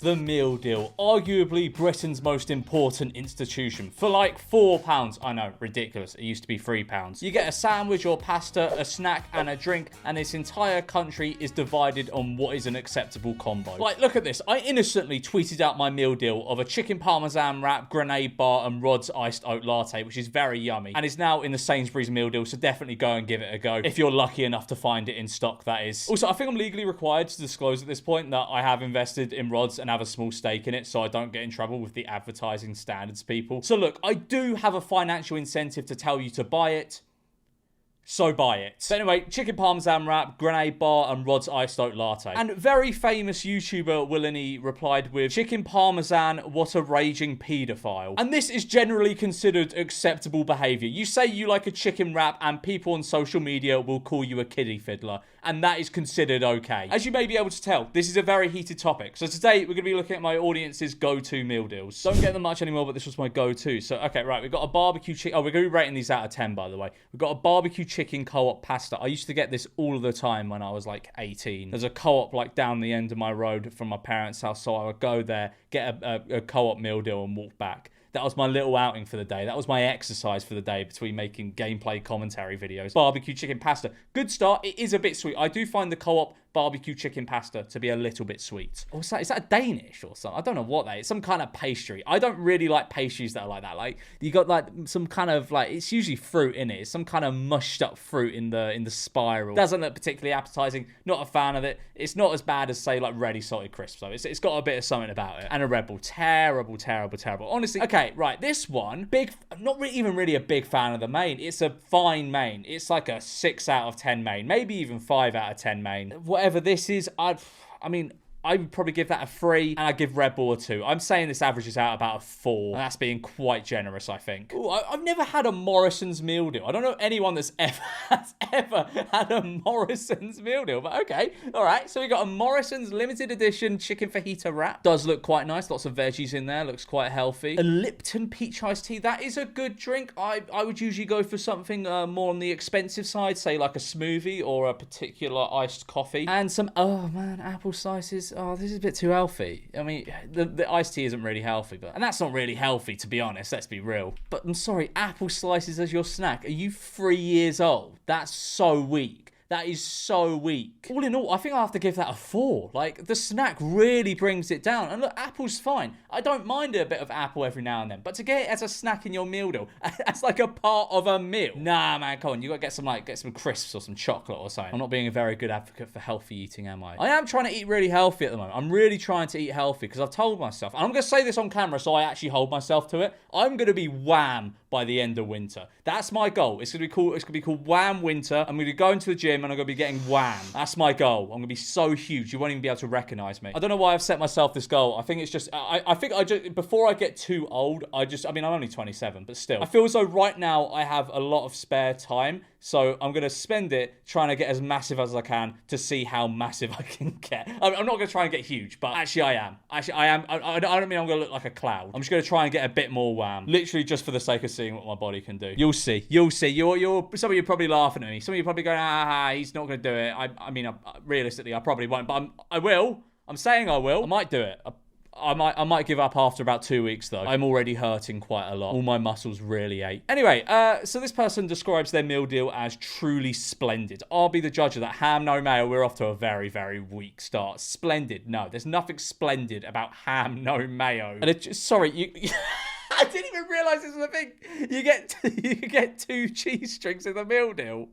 The meal deal, arguably Britain's most important institution. For like £4, I know, ridiculous. It used to be £3. You get a sandwich or pasta, a snack and a drink, and this entire country is divided on what is an acceptable combo. Like, look at this. I innocently tweeted out my meal deal of a chicken parmesan wrap, grenade bar, and Rod's iced oat latte, which is very yummy, and is now in the Sainsbury's meal deal, so definitely go and give it a go. If you're lucky enough to find it in stock, that is. Also, I think I'm legally required to disclose at this point that I have invested in Rod's and have a small stake in it, so I don't get in trouble with the advertising standards people. So look, I do have a financial incentive to tell you to buy it, so buy it. But anyway, chicken parmesan wrap, grenade bar, and Rod's iced oat latte. And very famous YouTuber Willany replied with, chicken parmesan, what a raging paedophile. And this is generally considered acceptable behavior. You say you like a chicken wrap and people on social media will call you a kiddie fiddler. And that is considered okay. As you may be able to tell, this is a very heated topic. So today, we're going to be looking at my audience's go-to meal deals. Don't get them much anymore, but this was my go-to. So, okay, right, we've got a barbecue chicken. Oh, we're going to be rating these out of 10, by the way. We've got a barbecue chicken co-op pasta. I used to get this all the time when I was like 18. There's a co-op like down the end of my road from my parents' house, so I would go there, get a co-op meal deal and walk back. That was my little outing for the day. That was my exercise for the day between making gameplay commentary videos. Barbecue chicken pasta. Good start. It is a bit sweet. I do find the co-op barbecue chicken pasta to be a little bit sweet. Or is that a Danish or something? I don't know what that is. Some kind of pastry. I don't really like pastries that are like that. Like, you got like some kind of like, it's usually fruit in it. It's some kind of mushed up fruit in the spiral. Doesn't look particularly appetizing. Not a fan of it. It's not as bad as, say, like ready salted crisps though. It's got a bit of something about it. And a Red Bull. Terrible, terrible, terrible. Honestly, okay, right. This one, I'm not even really a big fan of the main. It's a fine main. It's like a 6 out of 10 main. Maybe even 5 out of 10 main. Whatever this is, I mean, I would probably give that a 3, and I'd give Red Bull a 2. I'm saying this averages out about a 4, and that's being quite generous, I think. Ooh, I've never had a Morrison's meal deal. I don't know anyone that's ever had a Morrison's meal deal, but okay. All right, so we got a Morrison's limited edition chicken fajita wrap. Does look quite nice. Lots of veggies in there. Looks quite healthy. A Lipton peach iced tea. That is a good drink. I would usually go for something more on the expensive side, say like a smoothie or a particular iced coffee. And some, oh man, apple slices. Oh, this is a bit too healthy. I mean, the iced tea isn't really healthy, and that's not really healthy, to be honest. Let's be real. But I'm sorry, apple slices as your snack. Are you 3 years old? That's so weak. That is so weak. All in all, I think I have to give that a 4. Like, the snack really brings it down. And look, apple's fine. I don't mind a bit of apple every now and then. But to get it as a snack in your meal deal, as like a part of a meal. Nah, man, come on. You gotta get some crisps or some chocolate or something. I'm not being a very good advocate for healthy eating, am I? I am trying to eat really healthy at the moment. I'm really trying to eat healthy because I've told myself, and I'm gonna say this on camera so I actually hold myself to it. I'm gonna be wham by the end of winter. That's my goal. It's gonna be cool. It's gonna be called Wham Winter. I'm gonna go into the gym and I'm gonna be getting wham. That's my goal. I'm gonna be so huge you won't even be able to recognize me. I don't know why I've set myself this goal. I think it's just I think I just, before I get too old, I mean, I'm only 27, but still, I feel as though right now I have a lot of spare time, so I'm gonna spend it trying to get as massive as I can to see how massive I can get. I'm not gonna try and get huge, but actually I am. I don't mean I'm gonna look like a cloud. I'm just gonna try and get a bit more wham, literally just for the sake of seeing what my body can do. You'll see. Some of you are probably laughing at me. Some of you are probably going, he's not gonna do it. I mean, realistically, I probably won't, but I will. I'm saying I will. I might do it. I might give up after about 2 weeks, though. I'm already hurting quite a lot. All my muscles really ache. Anyway, so this person describes their meal deal as truly splendid. I'll be the judge of that. Ham, no mayo. We're off to a very, very weak start. Splendid. No, there's nothing splendid about ham, no mayo. And it's just, sorry, you... I didn't even realise this was a thing. You get 2 cheese strings in the meal deal.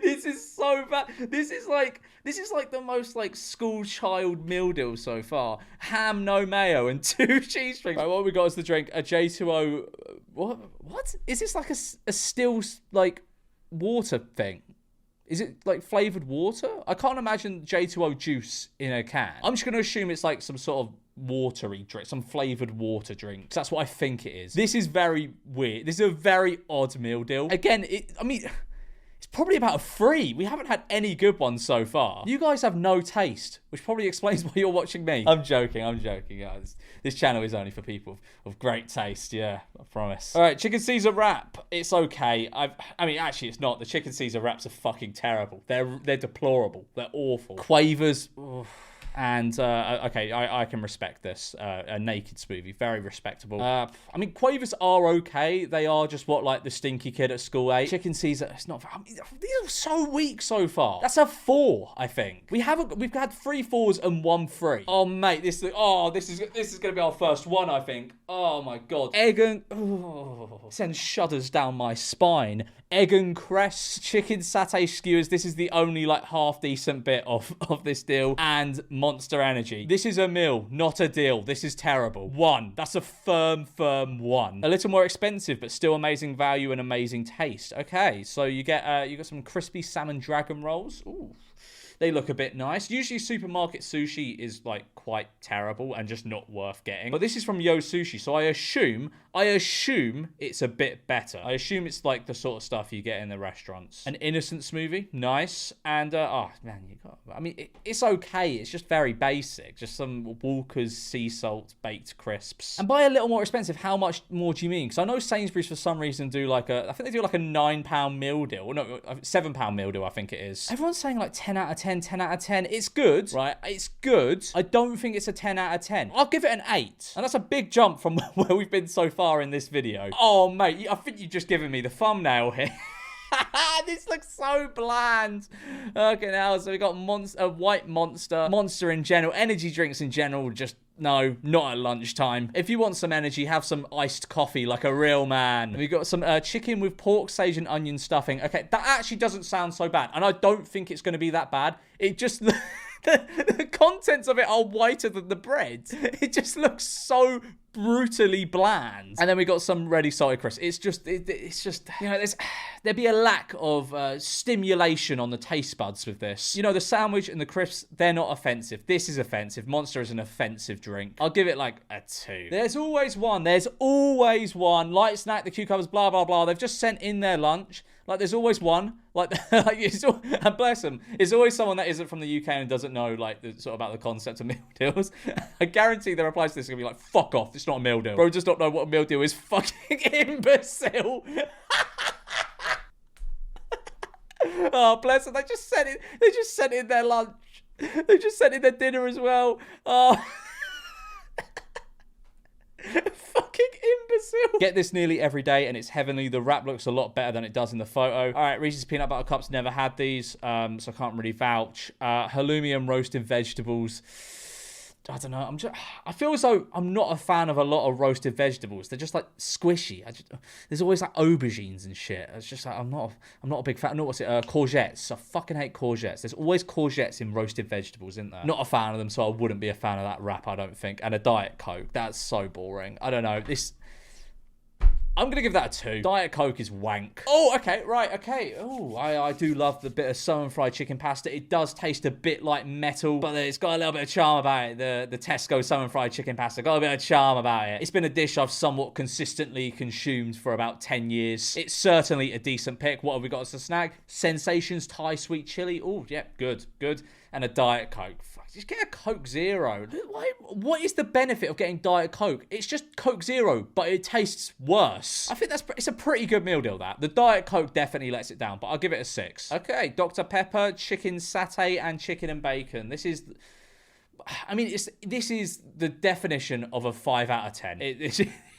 This is so bad. This is like the most like school child meal deal so far. Ham, no mayo, and 2 cheese strings. Right, what we got is the drink, a J2O. What? Is this like a still like water thing? Is it like flavored water? I can't imagine J2O juice in a can. I'm just going to assume it's like some sort of watery drink, some flavored water drink. That's what I think it is. This is very weird. This is a very odd meal deal. Again, it's probably about a 3. We haven't had any good ones so far. You guys have no taste, which probably explains why you're watching me. I'm joking. Yeah, this channel is only for people of great taste. Yeah, I promise. All right, chicken Caesar wrap. It's okay. I mean, actually, it's not. The chicken Caesar wraps are fucking terrible. They're deplorable. They're awful. Quavers. Oof. And, okay, I can respect this. A naked smoothie, very respectable. I mean, quavers are okay. They are just what, like, the stinky kid at school ate. Chicken Caesar, it's not, I mean, these are so weak so far. That's a 4, I think. We've had 3 4s and 1 3. Oh, mate, this is going to be our first one, I think. Oh, my God. Egg and, sends shudders down my spine. Egg and cress, chicken satay skewers. This is the only, like, half decent bit of this deal. And Monster Energy. This is a meal, not a deal. This is terrible. 1. That's a firm 1. A little more expensive, but still amazing value and amazing taste. Okay, so you got some crispy salmon dragon rolls. Ooh. They look a bit nice. Usually supermarket sushi is like quite terrible and just not worth getting. But this is from Yo Sushi, so I assume it's a bit better. I assume it's like the sort of stuff you get in the restaurants. An innocent smoothie, nice. And oh man, it's okay. It's just very basic. Just some Walker's sea salt baked crisps. And by a little more expensive, how much more do you mean? Because I know Sainsbury's for some reason do like I think they do like a £9 meal deal. Or no, a £7 meal deal, I think it is. Everyone's saying like 10 out of 10, 10 out of 10. It's good, right? It's good. I don't think it's a 10 out of 10. I'll give it an 8. And that's a big jump from where we've been so far in this video. Oh, mate, I think you've just given me the thumbnail here. This looks so bland. Okay, now, so we got White Monster in general, energy drinks in general, just no, not at lunchtime. If you want some energy, have some iced coffee like a real man. We've got some chicken with pork, sage, and onion stuffing. Okay, that actually doesn't sound so bad. And I don't think it's going to be that bad. It just... The contents of it are whiter than the bread. It just looks so brutally bland. And then we got some ready salted crisps. It's just, you know, there'd be a lack of stimulation on the taste buds with this. You know, the sandwich and the crisps, they're not offensive. This is offensive. Monster is an offensive drink. I'll give it like a 2. There's always one. Light snack, the cucumbers, blah, blah, blah. They've just sent in their lunch. Like, there's always one. Like and bless them, it's always someone that isn't from the UK and doesn't know, like, sort of about the concept of meal deals. I guarantee the replies to this are going to be like, fuck off, it's not a meal deal. Bro does not know what a meal deal is. Fucking imbecile. Oh, bless them. They just sent in their lunch. They just sent in their dinner as well. Oh. Fucking imbecile. Get this nearly every day and it's heavenly. The wrap looks a lot better than it does in the photo. All right, Reese's Peanut Butter Cups, never had these, so I can't really vouch. Halloumi and roasted vegetables. I don't know. I feel as though I'm not a fan of a lot of roasted vegetables. They're just like squishy. There's always like aubergines and shit. It's just like I'm not a big fan. No, what's it? Courgettes. I fucking hate courgettes. There's always courgettes in roasted vegetables, isn't there? Not a fan of them, so I wouldn't be a fan of that wrap, I don't think. And a Diet Coke. That's so boring. I don't know. I'm going to give that a 2. Diet Coke is wank. Oh, okay, right, okay. Oh, I do love the bit of southern fried chicken pasta. It does taste a bit like metal, but it's got a little bit of charm about it. The Tesco southern fried chicken pasta got a bit of charm about it. It's been a dish I've somewhat consistently consumed for about 10 years. It's certainly a decent pick. What have we got as a snack? Sensations Thai sweet chili. Oh, yeah, good. And a Diet Coke. Just get a Coke Zero. What is the benefit of getting Diet Coke? It's just Coke Zero, but it tastes worse. I think it's a pretty good meal deal, that. The Diet Coke definitely lets it down, but I'll give it a 6. Okay, Dr. Pepper, chicken satay, and chicken and bacon. This is the definition of a 5 out of 10.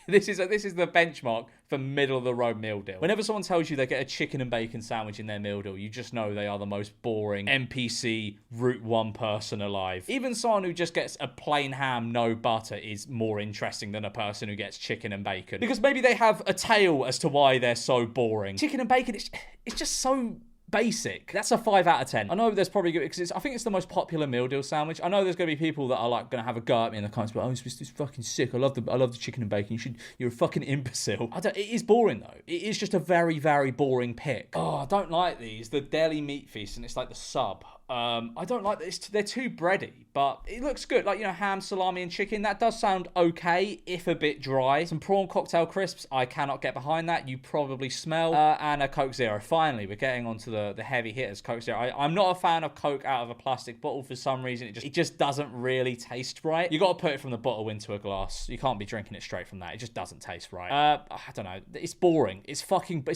This is the benchmark for middle of the road meal deal. Whenever someone tells you they get a chicken and bacon sandwich in their meal deal, you just know they are the most boring NPC Route 1 person alive. Even someone who just gets a plain ham, no butter, is more interesting than a person who gets chicken and bacon. Because maybe they have a tale as to why they're so boring. Chicken and bacon, it's just so basic. That's a 5 out of 10. I know there's probably good, because I think it's the most popular meal deal sandwich. I know there's going to be people that are like going to have a go at me in the comments, but it's fucking sick. I love the chicken and bacon. You're a fucking imbecile. It is boring though. It is just a very, very boring pick. Oh, I don't like these. The deli meat feast, and it's like the sub. I don't like this. They're too bready, but it looks good. Like, you know, ham, salami, and chicken. That does sound okay, if a bit dry. Some prawn cocktail crisps. I cannot get behind that. You probably smell. And a Coke Zero. Finally, we're getting onto the heavy hitters. Coke Zero. I'm not a fan of Coke out of a plastic bottle for some reason. It just doesn't really taste right. You got to put it from the bottle into a glass. You can't be drinking it straight from that. It just doesn't taste right. I don't know. It's boring. It's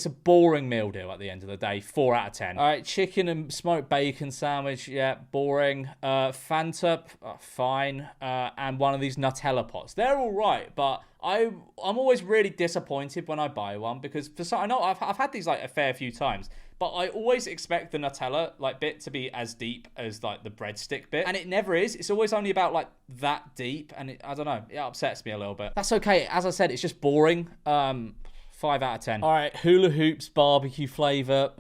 a boring meal deal at the end of the day. 4 out of 10. All right, chicken and smoked bacon sandwich. sandwich, yeah, boring. Fanta, fine. And one of these Nutella pots. They're all right, but I'm always really disappointed when I buy one because for some, I know I've had these like a fair few times, but I always expect the Nutella like bit to be as deep as like the breadstick bit, and it never is. It's always only about like that deep, and I don't know, it upsets me a little bit. That's okay. As I said, it's just boring. 5 out of 10. All right, hula hoops barbecue flavor.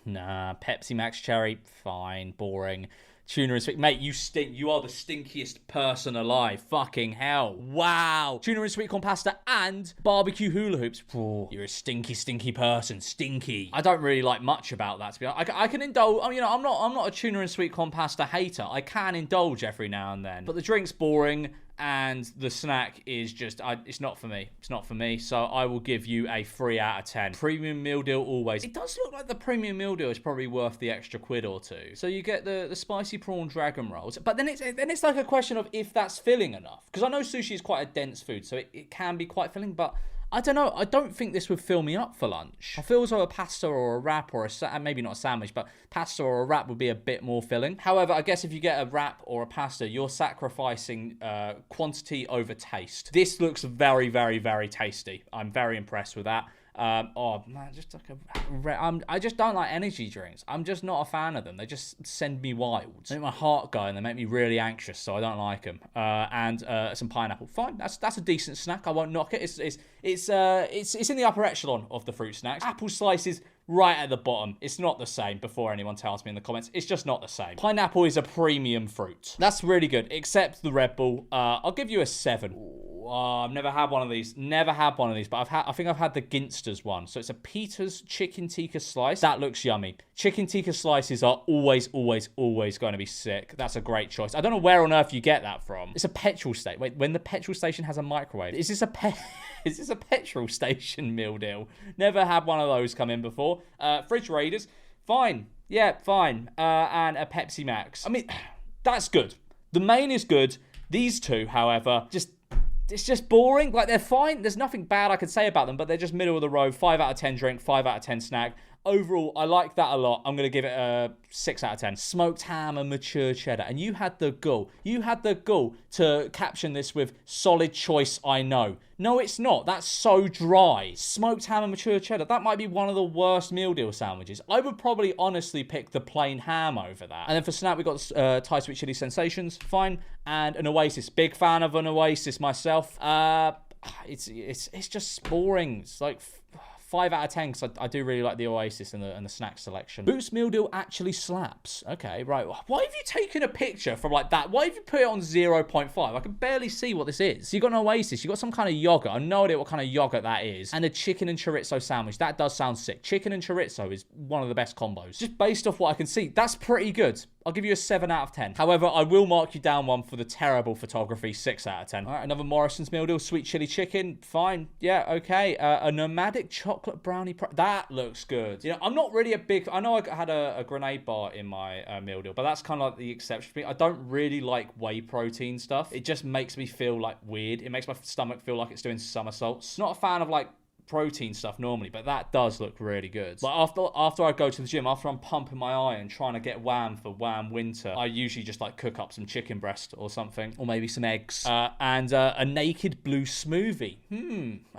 Nah, Pepsi Max cherry, fine, boring. Tuna and sweet, mate, you stink. You are the stinkiest person alive. Fucking hell. Wow. Tuna and sweet corn pasta and barbecue hula hoops. You're a stinky, stinky person. Stinky. I don't really like much about that, to be honest. I can indulge. I mean, I'm not a tuna and sweet corn pasta hater. I can indulge every now and then, but the drink's boring. And the snack is just, it's not for me. It's not for me. So I will give you a 3 out of 10. Premium meal deal always. It does look like the premium meal deal is probably worth the extra quid or two. So you get the spicy prawn dragon rolls. But then it's like a question of if that's filling enough. Because I know sushi is quite a dense food, so it can be quite filling, but I don't know. I don't think this would fill me up for lunch. I feel as though a pasta or a wrap or maybe not a sandwich, but pasta or a wrap would be a bit more filling. However, I guess if you get a wrap or a pasta, you're sacrificing quantity over taste. This looks very, very, very tasty. I'm very impressed with that. Oh man, just like I just don't like energy drinks. I'm just not a fan of them. They just send me wild. They make my heart go and they make me really anxious, so I don't like them. And some pineapple. Fine, that's a decent snack. I won't knock it. It's in the upper echelon of the fruit snacks. Apple slices right at the bottom. It's not the same. Before anyone tells me in the comments, it's just not the same. Pineapple is a premium fruit. That's really good, except the Red Bull. I'll give you a 7. Oh, I've never had one of these. Never had one of these, but I think I've had the Ginsters one. So it's a Peter's chicken tikka slice. That looks yummy. Chicken tikka slices are always, always, always going to be sick. That's a great choice. I don't know where on earth you get that from. It's a petrol station. Wait, when the petrol station has a microwave. Is this a petrol station meal deal? Never had one of those come in before. Fridge Raiders. Fine. Yeah, fine. And a Pepsi Max. I mean, that's good. The main is good. These two, however, it's just boring. Like, they're fine. There's nothing bad I could say about them, but they're just middle of the road. 5 out of 10 drink, 5 out of 10 snack. Overall, I like that a lot. I'm going to give it a 6 out of 10. Smoked ham and mature cheddar. And you had the gall. You had the gall to caption this with solid choice, I know. No, it's not. That's so dry. Smoked ham and mature cheddar. That might be one of the worst meal deal sandwiches. I would probably honestly pick the plain ham over that. And then for snack, we got Thai sweet chili sensations. Fine. And an Oasis. Big fan of an Oasis myself. It's just boring. It's like 5 out of 10 because I do really like the Oasis and the snack selection. Boots meal deal actually slaps. Okay, right. Why have you taken a picture from like that? Why have you put it on 0.5? I can barely see what this is. So you got an Oasis. You got some kind of yogurt. I have no idea what kind of yogurt that is. And a chicken and chorizo sandwich. That does sound sick. Chicken and chorizo is one of the best combos. Just based off what I can see, that's pretty good. I'll give you a 7 out of 10. However, I will mark you down one for the terrible photography. 6 out of 10. All right, another Morrison's meal deal. Sweet chili chicken. Fine. Yeah, okay. A nomadic chocolate brownie. That looks good. You know, I'm not really a big... I know I had a grenade bar in my meal deal, but that's kind of like the exception for me. I don't really like whey protein stuff. It just makes me feel like weird. It makes my stomach feel like it's doing somersaults. Not a fan of like protein stuff normally, but that does look really good. Like after I go to the gym, after I'm pumping my iron trying to get wham for wham winter, I usually just like cook up some chicken breast or something, or maybe some eggs, and a naked blue smoothie.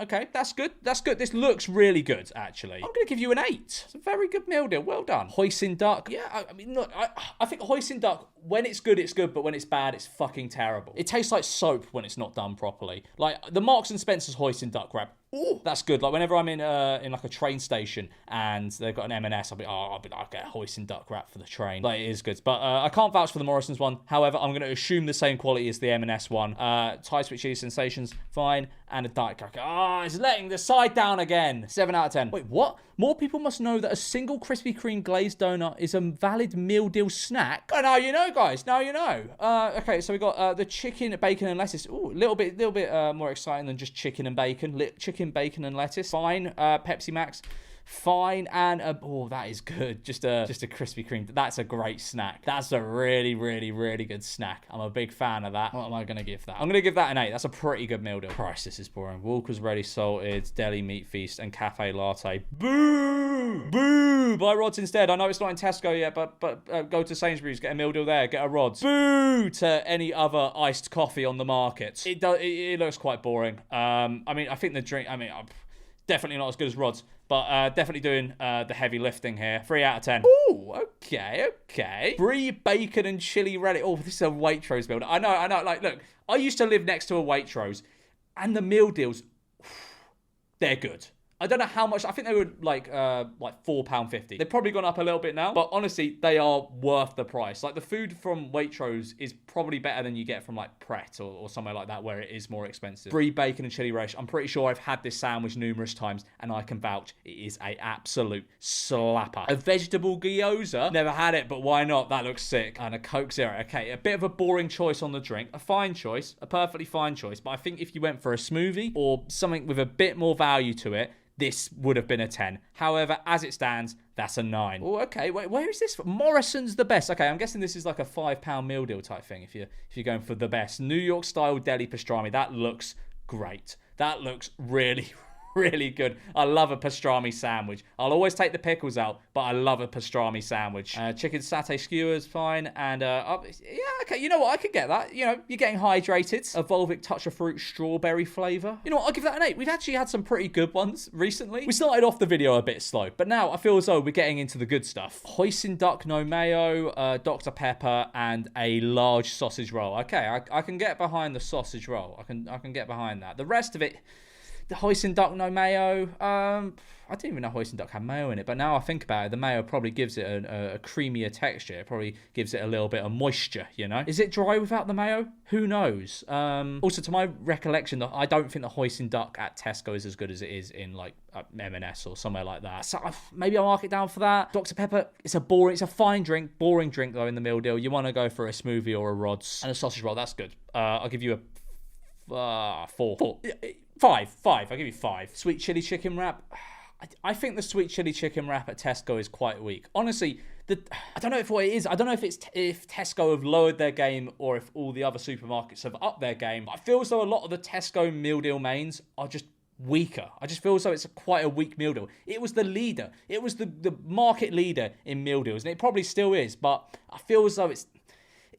Okay, that's good. That's good. This looks really good, actually. I'm gonna give you an 8. It's a very good meal deal. Well done. Hoisin duck. Yeah, I mean, look, I think hoisin duck, when it's good, but when it's bad, it's fucking terrible. It tastes like soap when it's not done properly. Like the Marks and Spencer's hoisin duck wrap. Ooh, that's good. Like whenever I'm in like a train station and they've got an M&S, I'll get a hoisin duck wrap for the train. Like, it is good. But I can't vouch for the Morrison's one. However, I'm going to assume the same quality as the M&S one. Thai sweet chili sensations, fine. And a Diet Coke. It's letting the side down again. 7 out of 10. Wait, what? More people must know that a single Krispy Kreme glazed donut is a valid meal deal snack. Oh, now you know, guys. Now you know. Okay, so we got the chicken, bacon, and lettuce. Ooh, a little bit more exciting than just chicken and bacon. Chicken, bacon, and lettuce. Fine. Pepsi Max. fine, and that is good. Just a Krispy Kreme. That's a great snack. That's a really, really, really good snack. I'm a big fan of that. What am I going to give that? I'm going to give that an 8. That's a pretty good meal deal. Christ, this is boring. Walker's Ready Salted, Deli Meat Feast, and Cafe Latte. Boo! Boo! Buy rods instead. I know it's not in Tesco yet, but go to Sainsbury's, get a meal deal there, get a rods. Boo! To any other iced coffee on the market. It looks quite boring. I mean, I think the drink, definitely not as good as rods, but definitely doing the heavy lifting here. 3 out of 10. Ooh, okay. Brie, bacon, and chili relish. Oh, this is a Waitrose builder. I know. Like, look, I used to live next to a Waitrose, and the meal deals, they're good. I don't know how much. I think they were like £4.50. They've probably gone up a little bit now, but honestly, they are worth the price. Like, the food from Waitrose is probably better than you get from like Pret or somewhere like that, where it is more expensive. Brie, bacon, and chili relish. I'm pretty sure I've had this sandwich numerous times, and I can vouch it is a absolute slapper. A vegetable gyoza. Never had it, but why not? That looks sick. And a Coke Zero. Okay, a bit of a boring choice on the drink. A fine choice, a perfectly fine choice. But I think if you went for a smoothie or something with a bit more value to it, this would have been a 10. However, as it stands, that's a 9. Oh, okay. Wait, where is this from? Morrison's the best. Okay, I'm guessing this is like a £5 meal deal type thing if you're going for the best. New York style deli pastrami. That looks great. That looks really, really good. I love a pastrami sandwich. I'll always take the pickles out, but I love a pastrami sandwich. Chicken satay skewers, fine. And, yeah, okay, you know what? I could get that. You know, you're getting hydrated. A Volvic touch of fruit strawberry flavour. You know what? I'll give that an 8. We've actually had some pretty good ones recently. We started off the video a bit slow, but now I feel as though we're getting into the good stuff. Hoisin duck, no mayo, Dr. Pepper, and a large sausage roll. Okay, I can get behind the sausage roll. I can get behind that. The rest of it... The hoisin duck, no mayo. I didn't even know hoisin duck had mayo in it, but now I think about it, the mayo probably gives it a creamier texture. It probably gives it a little bit of moisture, you know? Is it dry without the mayo? Who knows? Also, to my recollection, I don't think the hoisin duck at Tesco is as good as it is in, like, M&S or somewhere like that. So maybe I'll mark it down for that. Dr. Pepper, it's a fine drink. Boring drink, though, in the meal deal. You want to go for a smoothie or a rods. And a sausage roll, that's good. I'll give you a 4. 5. I'll give you 5. Sweet chili chicken wrap. I think the sweet chili chicken wrap at Tesco is quite weak. Honestly, I don't know what it is. I don't know if Tesco have lowered their game or if all the other supermarkets have upped their game. I feel as though a lot of the Tesco meal deal mains are just weaker. I just feel as though it's quite a weak meal deal. It was the leader. It was the market leader in meal deals, and it probably still is. But I feel as though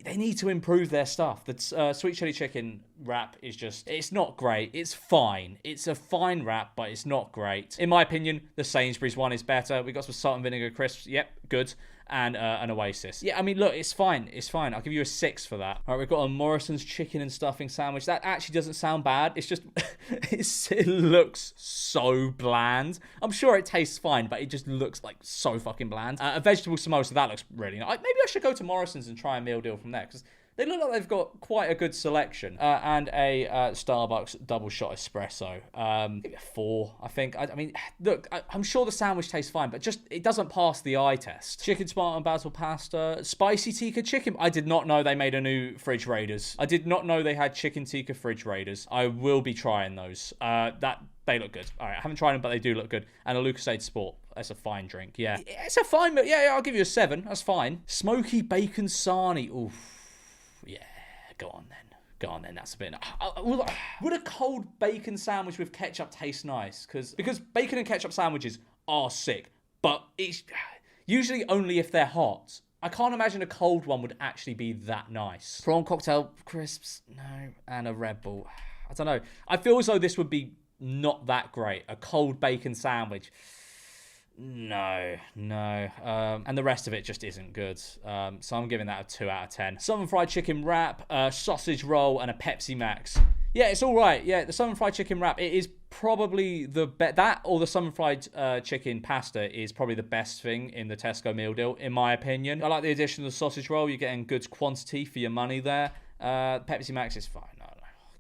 they need to improve their stuff. The sweet chili chicken wrap is just... It's not great. It's fine. It's a fine wrap, but it's not great. In my opinion, the Sainsbury's one is better. We got some salt and vinegar crisps. Yep, good. And an Oasis. Yeah, I mean, look, it's fine. It's fine. I'll give you a 6 for that. All right, we've got a Morrison's chicken and stuffing sandwich. That actually doesn't sound bad. It's just... it looks so bland. I'm sure it tastes fine, but it just looks like so fucking bland. A vegetable samosa, that looks really nice. Maybe I should go to Morrison's and try a meal deal from there, because they look like they've got quite a good selection. And a Starbucks double shot espresso. Maybe a 4, I think. I mean, look, I'm sure the sandwich tastes fine, but just it doesn't pass the eye test. Chicken tomato and basil pasta. Spicy tikka chicken. I did not know they made a new fridge raiders. I did not know they had chicken tikka fridge raiders. I will be trying those. They look good. All right, I haven't tried them, but they do look good. And a Lucasade Sport. That's a fine drink. Yeah, it's a fine. Yeah, I'll give you a 7. That's fine. Smoky bacon sarnie. Oof. Yeah, go on then. That's a bit... Would a cold bacon sandwich with ketchup taste nice? Because bacon and ketchup sandwiches are sick, but it's usually only if they're hot. I can't imagine a cold one would actually be that nice. Prawn cocktail crisps, no. And a Red Bull. I don't know. I feel as though this would be not that great. A cold bacon sandwich... No. And the rest of it just isn't good. So I'm giving that a 2 out of 10. Southern fried chicken wrap, sausage roll, and a Pepsi Max. Yeah, it's all right. Yeah, the southern fried chicken wrap, it is probably the best. That or the southern fried chicken pasta is probably the best thing in the Tesco meal deal, in my opinion. I like the addition of the sausage roll. You're getting good quantity for your money there. Pepsi Max is fine.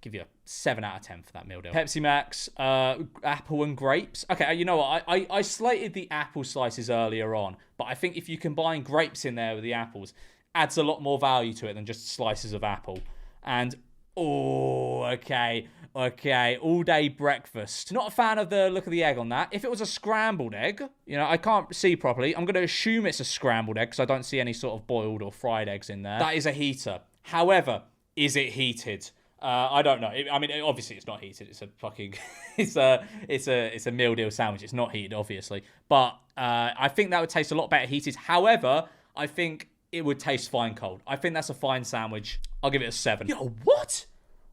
Give you a 7 out of 10 for that meal deal. Pepsi Max, apple and grapes. Okay, you know what? I slated the apple slices earlier on, but I think if you combine grapes in there with the apples, adds a lot more value to it than just slices of apple. And, oh, okay. Okay, all day breakfast. Not a fan of the look of the egg on that. If it was a scrambled egg, you know, I can't see properly. I'm going to assume it's a scrambled egg because I don't see any sort of boiled or fried eggs in there. That is a heater. However, is it heated? I don't know. I mean, obviously it's not heated. It's a fucking, it's a meal deal sandwich. It's not heated, obviously. But I think that would taste a lot better heated. However, I think it would taste fine cold. I think that's a fine sandwich. I'll give it a 7. Yo, what?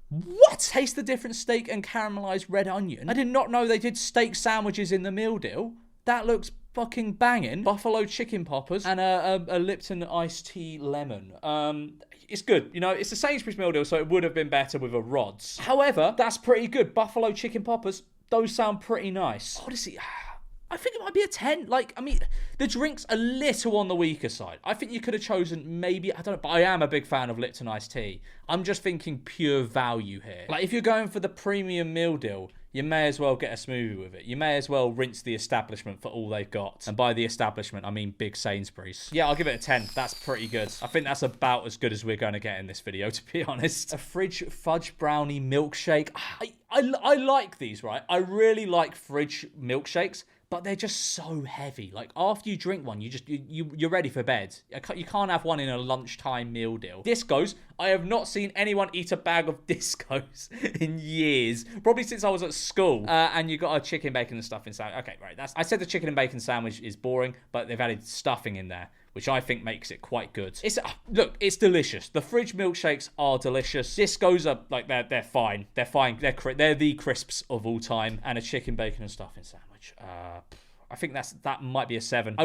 What? Taste the different steak and caramelized red onion. I did not know they did steak sandwiches in the meal deal. That looks fucking banging. Buffalo chicken poppers and a Lipton iced tea lemon. It's good. You know, it's a Sainsbury's meal deal, so it would have been better with a Rods. However, that's pretty good. Buffalo chicken poppers, those sound pretty nice. Honestly, I think it might be a 10. Like, I mean, the drink's a little on the weaker side. I think you could have chosen maybe, I don't know, but I am a big fan of Lipton iced tea. I'm just thinking pure value here. Like, if you're going for the premium meal deal, you may as well get a smoothie with it. You may as well rinse the establishment for all they've got. And by the establishment, I mean big Sainsbury's. Yeah, I'll give it a 10. That's pretty good. I think that's about as good as we're going to get in this video, to be honest. A fridge fudge brownie milkshake. I like these, right? I really like fridge milkshakes. But they're just so heavy. Like, after you drink one, you're ready for bed. You can't have one in a lunchtime meal deal. Discos. I have not seen anyone eat a bag of Discos in years. Probably since I was at school. And you got a chicken, bacon, and stuffing sandwich. Okay, right. I said the chicken and bacon sandwich is boring, but they've added stuffing in there, which I think makes it quite good. Look, it's delicious. The fridge milkshakes are delicious. Discos are, like, they're fine. They're fine. They're the crisps of all time. And a chicken, bacon, and stuffing sandwich. I think that might be a 7.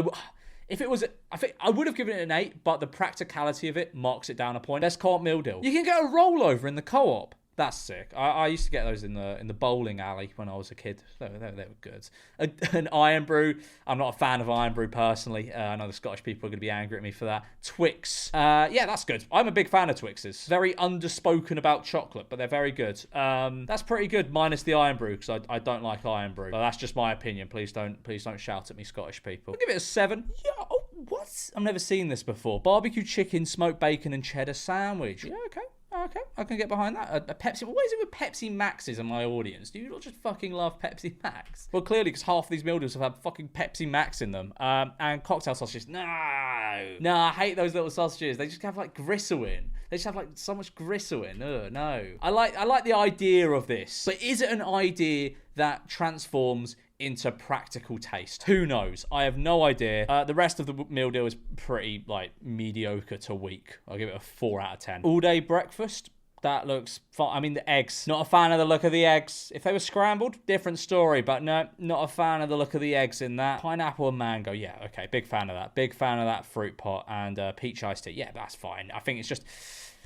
If it was, I think I would have given it an 8, but the practicality of it marks it down a point. Best co-op meal deal. You can get a rollover in the co-op. That's sick. I used to get those in the bowling alley when I was a kid. They were good. An Iron Brew. I'm not a fan of Iron Brew personally. I know the Scottish people are going to be angry at me for that. Twix. Yeah, that's good. I'm a big fan of Twixes. Very underspoken about chocolate, but they're very good. That's pretty good, minus the Iron Brew, because I don't like Iron Brew. But that's just my opinion. Please don't shout at me, Scottish people. I'll give it a 7. Yeah. Oh, what? I've never seen this before. Barbecue chicken, smoked bacon, and cheddar sandwich. Yeah, okay. Okay, I can get behind that. A Pepsi. What is it with Pepsi Maxes in my audience? Do you not just fucking love Pepsi Max? Well, clearly, because half of these meal deals have had fucking Pepsi Max in them. And cocktail sausages. No, I hate those little sausages. They just have like gristle in. They just have like so much gristle in. No. I like the idea of this, but is it an idea that transforms into practical taste? Who knows? I have no idea. The rest of the meal deal is pretty, like, mediocre to weak. I'll give it a 4 out of 10. All day breakfast. That looks fun. I mean, the eggs. Not a fan of the look of the eggs. If they were scrambled, different story. But no, not a fan of the look of the eggs in that. Pineapple and mango. Yeah, okay. Big fan of that. Big fan of that fruit pot. And peach iced tea. Yeah, that's fine. I think it's just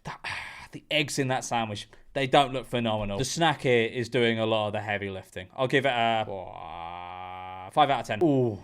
that the eggs in that sandwich, they don't look phenomenal. The snack here is doing a lot of the heavy lifting. I'll give it a 5 out of 10. Ooh,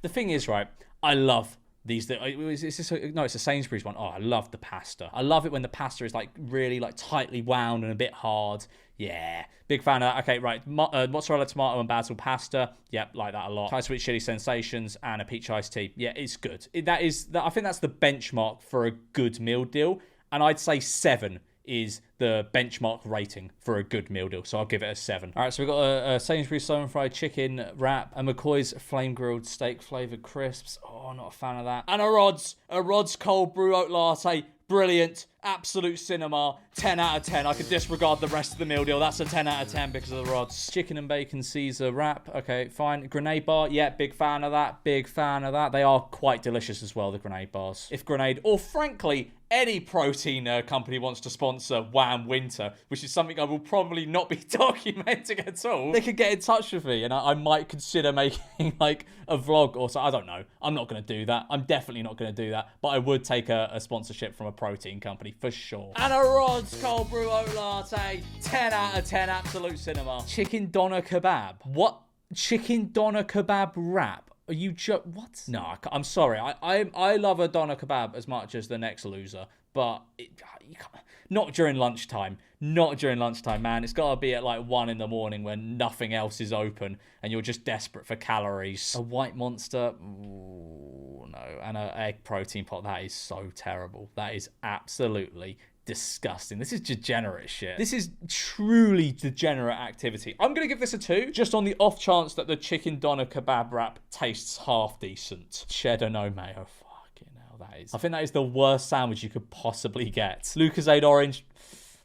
the thing is, right, I love these. It's a Sainsbury's one. Oh, I love the pasta. I love it when the pasta is like really like tightly wound and a bit hard. Yeah, big fan of that. Okay, right, mozzarella, tomato, and basil pasta. Yep, like that a lot. Thai sweet chili sensations and a peach iced tea. Yeah, it's good. I think that's the benchmark for a good meal deal, and I'd say 7 is the benchmark rating for a good meal deal. So I'll give it a 7. All right, so we've got a Sainsbury's Southern Fried Chicken wrap, a McCoy's Flame Grilled Steak Flavoured Crisps. Oh, not a fan of that. And a Rod's Cold Brew Oat Latte. Brilliant. Absolute cinema. 10 out of 10. I could disregard the rest of the meal deal. That's a 10 out of 10 because of the Rods. Chicken and bacon Caesar wrap. Okay, fine. Grenade bar. Yeah, big fan of that. Big fan of that. They are quite delicious as well, the grenade bars. If Grenade, or frankly, any protein company wants to sponsor Wham Winter, which is something I will probably not be documenting at all, they could get in touch with me and I might consider making like a vlog or so. I don't know. I'm not going to do that. I'm definitely not going to do that. But I would take a sponsorship from a protein company for sure. And a Rod's Cold Brew Oat Latte. 10 out of 10. Absolute cinema. Chicken doner kebab. What? Chicken doner kebab wrap? Are you what? No, I'm sorry. I love a doner kebab as much as the next loser, but you can't, not during lunchtime. Not during lunchtime, man. It's got to be at like 1 in the morning when nothing else is open and you're just desperate for calories. A white monster. Ooh, no. And an egg protein pot. That is so terrible. That is absolutely disgusting. This is degenerate shit. This is truly degenerate activity. I'm going to give this a 2, just on the off chance that the chicken doner kebab wrap tastes half decent. Cheddar no mayo. Fucking hell, that is. I think that is the worst sandwich you could possibly get. Lucozade orange.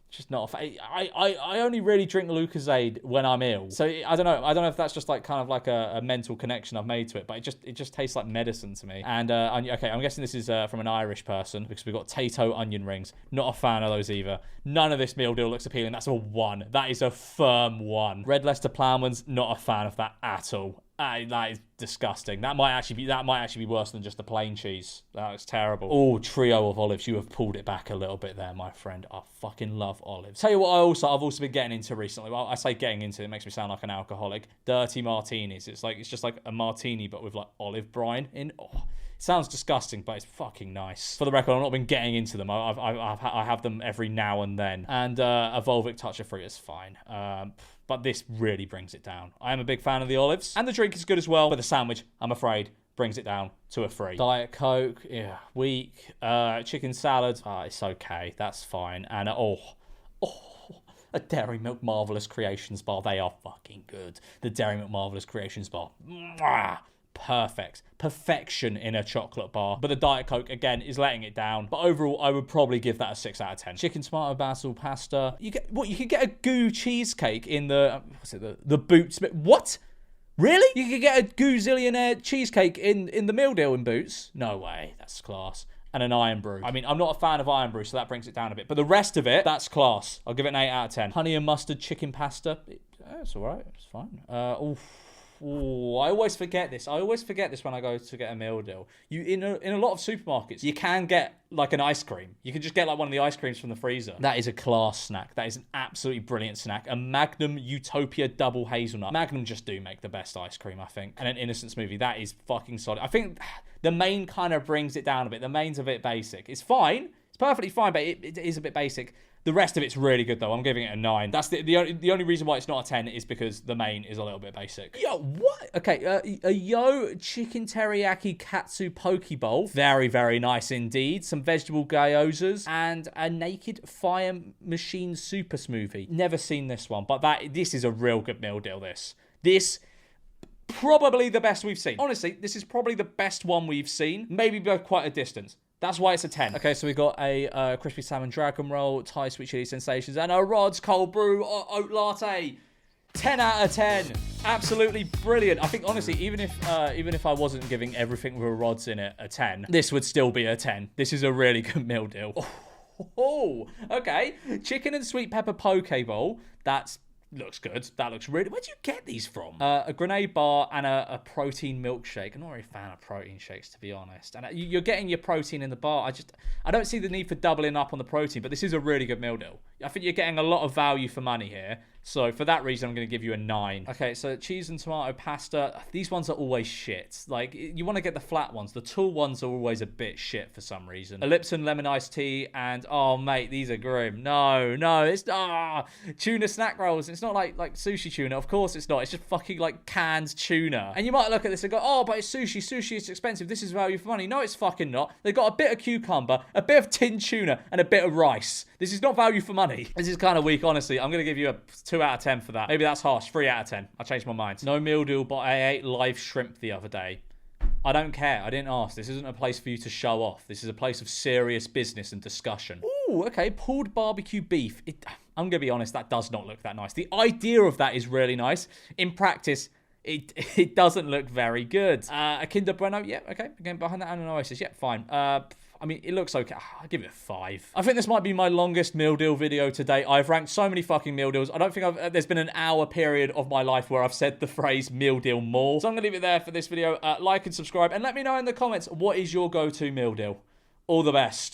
Just not I only really drink Lucozade when I'm ill. So I don't know if that's just like kind of like a mental connection I've made to it, but it just tastes like medicine to me. And okay, I'm guessing this is from an Irish person because we've got Tato onion rings. Not a fan of those either. None of this meal deal looks appealing. That's a 1. That is a firm 1. Red Leicester Ploughman's, not a fan of that at all. That is disgusting. That might actually be worse than just the plain cheese. That is terrible. Oh, trio of olives. You have pulled it back a little bit there, my friend. I fucking love olives. Tell you what, I've also been getting into recently. Well, I say getting into, it makes me sound like an alcoholic. Dirty martinis. It's just like a martini, but with like olive brine in. Oh. Sounds disgusting, but it's fucking nice. For the record, I've not been getting into them. I have them every now and then. And a Volvic touch of fruit is fine. But this really brings it down. I am a big fan of the olives. And the drink is good as well. But the sandwich, I'm afraid, brings it down to a 3. Diet Coke, yeah, weak. Chicken salad, it's okay. That's fine. And a Dairy Milk Marvellous Creations bar. They are fucking good. The Dairy Milk Marvellous Creations bar. Mwah! Perfect. Perfection in a chocolate bar. But the Diet Coke, again, is letting it down. But overall, I would probably give that a 6 out of 10. Chicken tomato basil pasta. You could get a goo cheesecake in the, the Boots. What? Really? You could get a goo-zillionaire cheesecake in the meal deal in Boots? No way. That's class. And an Iron Brew. I mean, I'm not a fan of Iron Brew, so that brings it down a bit. But the rest of it, that's class. I'll give it an 8 out of 10. Honey and mustard chicken pasta. It's all right. It's fine. Ooh, I always forget this. When I go to get a meal deal. In a lot of supermarkets, you can get like an ice cream. You can just get like one of the ice creams from the freezer. That is a class snack. That is an absolutely brilliant snack. A Magnum Utopia Double Hazelnut. Magnum just do make the best ice cream, I think. And an Innocent Smoothie. That is fucking solid. I think the main kind of brings it down a bit. The main's a bit basic. It's fine. It's perfectly fine, but it is a bit basic. The rest of it's really good, though. I'm giving it a 9. That's the only reason why it's not a 10 is because the main is a little bit basic. Yo, what? Okay, a Yo Chicken Teriyaki Katsu Poke Bowl. Very, very nice indeed. Some vegetable gyozas and a Naked Fire Machine Super Smoothie. Never seen this one, but this is a real good meal deal, This probably the best we've seen. Honestly, this is probably the best one we've seen. Maybe by quite a distance. That's why it's a 10. Okay, so we got a crispy salmon dragon roll, Thai sweet chili sensations, and a Rod's cold brew oat latte. 10 out of 10. Absolutely brilliant. I think honestly, even if I wasn't giving everything with Rod's in it a 10, this would still be a 10. This is a really good meal deal. Oh, okay. Chicken and sweet pepper poke bowl. Looks good. That looks really... Where'd you get these from? A grenade bar and a protein milkshake. I'm not really a fan of protein shakes, to be honest. And you're getting your protein in the bar. I don't see the need for doubling up on the protein, but this is a really good meal deal. I think you're getting a lot of value for money here. So for that reason, I'm going to give you a 9. Okay, so cheese and tomato pasta. These ones are always shit. Like, you want to get the flat ones. The tall ones are always a bit shit for some reason. A Lipton lemon iced tea and, oh, mate, these are grim. No, it's, tuna snack rolls. It's not like sushi tuna. Of course it's not. It's just fucking, like, canned tuna. And you might look at this and go, oh, but it's sushi. Sushi is expensive. This is value for money. No, it's fucking not. They've got a bit of cucumber, a bit of tinned tuna, and a bit of rice. This is not value for money. This is kind of weak, honestly. I'm going to give you a 2 out of 10 for that. Maybe that's harsh. 3 out of 10. I changed my mind. No meal deal, but I ate live shrimp the other day. I don't care. I didn't ask. This isn't a place for you to show off. This is a place of serious business and discussion. Ooh, okay. Pulled barbecue beef. I'm going to be honest, that does not look that nice. The idea of that is really nice. In practice, it doesn't look very good. A Kinder Bueno. Yeah, okay. Again, behind that analysis. Yeah, fine. I mean, it looks okay. I'll give it a 5. I think this might be my longest meal deal video to date. I've ranked so many fucking meal deals. I don't think there's been an hour period of my life where I've said the phrase meal deal more. So I'm going to leave it there for this video. Like and subscribe. And let me know in the comments, what is your go-to meal deal? All the best.